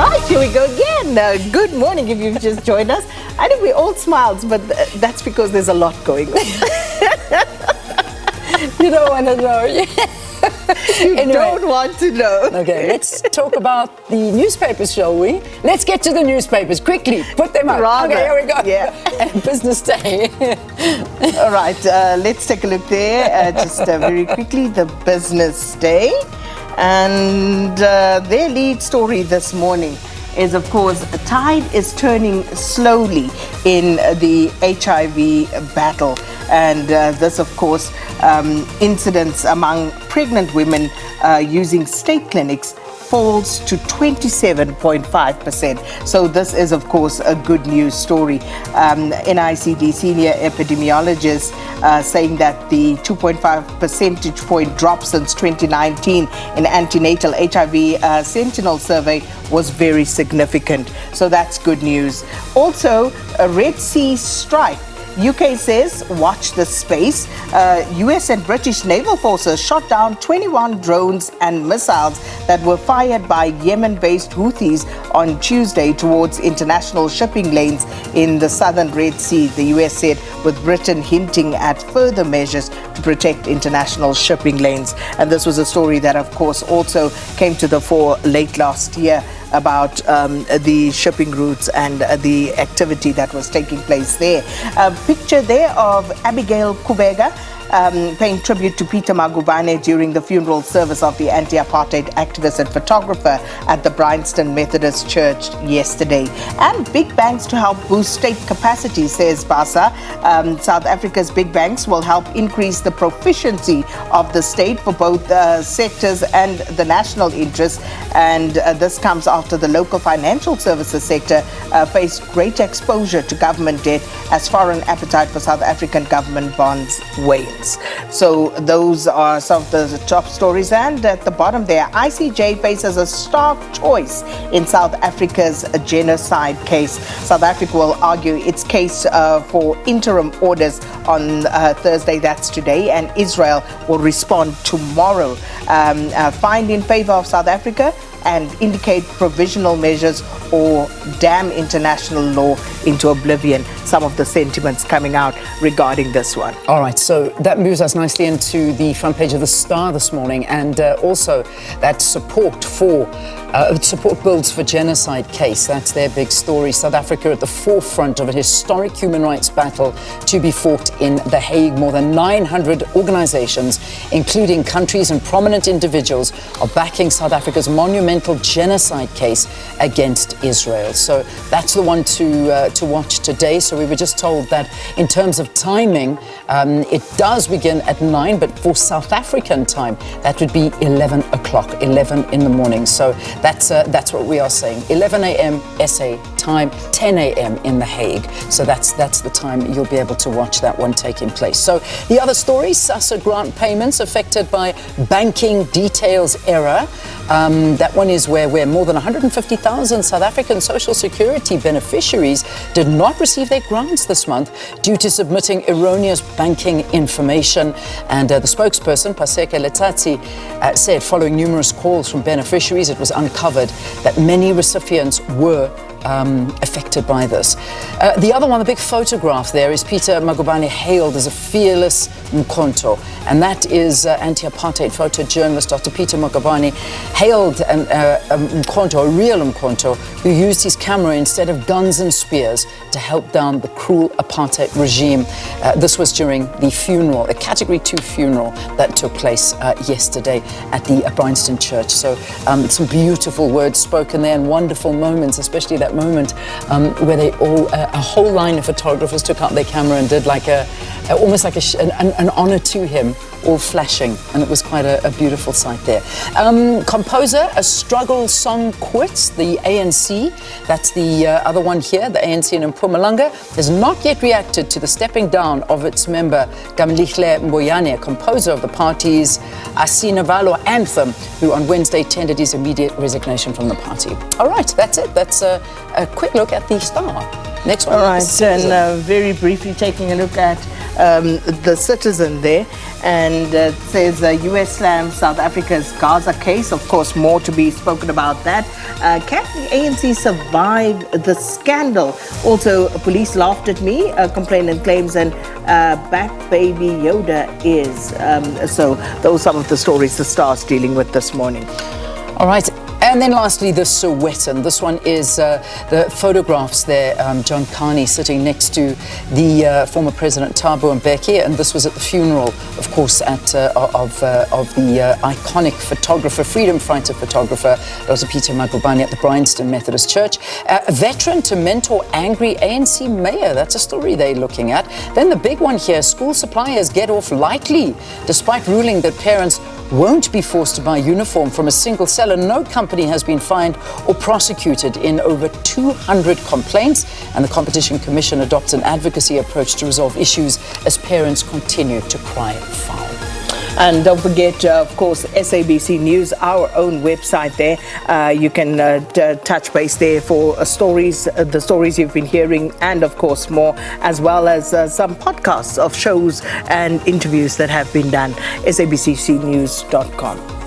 Right, here we go again. Good morning if you've just joined us. I think we're all smiles, but that's because there's a lot going on. You don't want to know. You don't want to know. Okay, let's talk about the newspapers, shall we? Let's get to the newspapers quickly. Put them up. Rather, okay, here we go. Yeah. Business day. All right, let's take a look there. Just very quickly, the Business Day. And their lead story this morning is, of course, the tide is turning slowly in the HIV battle. And this, of course, incidence among pregnant women using state clinics falls to 27.5%. So this is, of course, a good news story. NICD senior epidemiologist saying that the 2.5 percentage point drop since 2019 in antenatal HIV Sentinel survey was very significant. So that's good news. Also, a Red Sea strike. UK says, watch this space. US and British naval forces shot down 21 drones and missiles that were fired by Yemen-based Houthis on Tuesday towards international shipping lanes in the southern Red Sea, the US said, with Britain hinting at further measures to protect international shipping lanes. And this was a story that, of course, also came to the fore late last year about the shipping routes and the activity that was taking place there. A picture there of Abigail Kubega paying tribute to Peter Magubane during the funeral service of the anti-apartheid activist and photographer at the Bryanston Methodist Church yesterday. And big banks to help boost state capacity, says BASA. South Africa's big banks will help increase the proficiency of the state for both sectors and the national interest. And this comes after the local financial services sector faced great exposure to government debt as foreign appetite for South African government bonds wanes. So those are some of the top stories. And at the bottom there, ICJ faces a stark choice in South Africa's genocide case. South Africa will argue its case for interim orders on Thursday, that's today, and Israel will respond tomorrow. Find in favor of South Africa and indicate provisional measures or damn international law into oblivion. Some of the sentiments coming out regarding this one. All right, so that moves us nicely into the front page of the Star this morning, and also that support builds for genocide case. That's their big story. South Africa at the forefront of a historic human rights battle to be fought in The Hague. More than 900 organizations, including countries and prominent individuals, are backing South Africa's monumental genocide case against Israel. So that's the one to watch today. So we were just told that in terms of timing, it does begin at 9, but for South African time, that would be 11 o'clock, 11 in the morning. So that's what we are saying. 11 a.m. SA time, 10 a.m. in The Hague. So that's the time you'll be able to watch that one taking place. So the other story, SASSA grant payments affected by banking details error. That one is where more than 150,000 South African Social Security beneficiaries did not receive their grants this month due to submitting erroneous banking information. And the spokesperson, Paseka Letsatsi, said following numerous calls from beneficiaries, it was uncovered that many recipients were affected by this. The other one, the big photograph there, is Peter Magubane hailed as a fearless Mkhonto, and that is anti-apartheid photojournalist Dr. Peter Magubane hailed a Mkhonto, a real Mkhonto, who used his camera instead of guns and spears to help down the cruel apartheid regime. This was during the funeral, a Category 2 funeral that took place yesterday at the Bryanston Church. So some beautiful words spoken there and wonderful moments, especially that moment where they all, a whole line of photographers took out their camera and did like almost like an honor to him, all flashing, and it was quite a beautiful sight there. Composer, a struggle song quits. The ANC, that's the other one here, the ANC in Mpumalanga, has not yet reacted to the stepping down of its member Gamlihle Mboyane, composer of the party's Asinavalo anthem, who on Wednesday tendered his immediate resignation from the party. All right, that's it. That's a quick look at the Star. Next one. All right, and very briefly taking a look at the Citizen there, and it says US slams South Africa's Gaza case. Of course, more to be spoken about that. Can the ANC survive the scandal? Also, police laughed at me, complainant claims, and back baby Yoda is. So those are some of the stories the Star's dealing with this morning. All right. And then lastly, the Sowetan. This one is the photographs there, John Carney sitting next to the former President Thabo Mbeki, and this was at the funeral, of course, of the iconic photographer, freedom fighter photographer, Dr. Peter Magubane at the Bryanston Methodist Church. A veteran to mentor angry ANC mayor. That's a story they're looking at. Then the big one here, school suppliers get off lightly, despite ruling that parents won't be forced to buy uniform from a single seller. No company has been fined or prosecuted in over 200 complaints, and the Competition Commission adopts an advocacy approach to resolve issues as parents continue to cry foul. And don't forget, of course, SABC News, our own website there. You can touch base there for the stories you've been hearing, and of course more, as well as some podcasts of shows and interviews that have been done. SABCnews.com.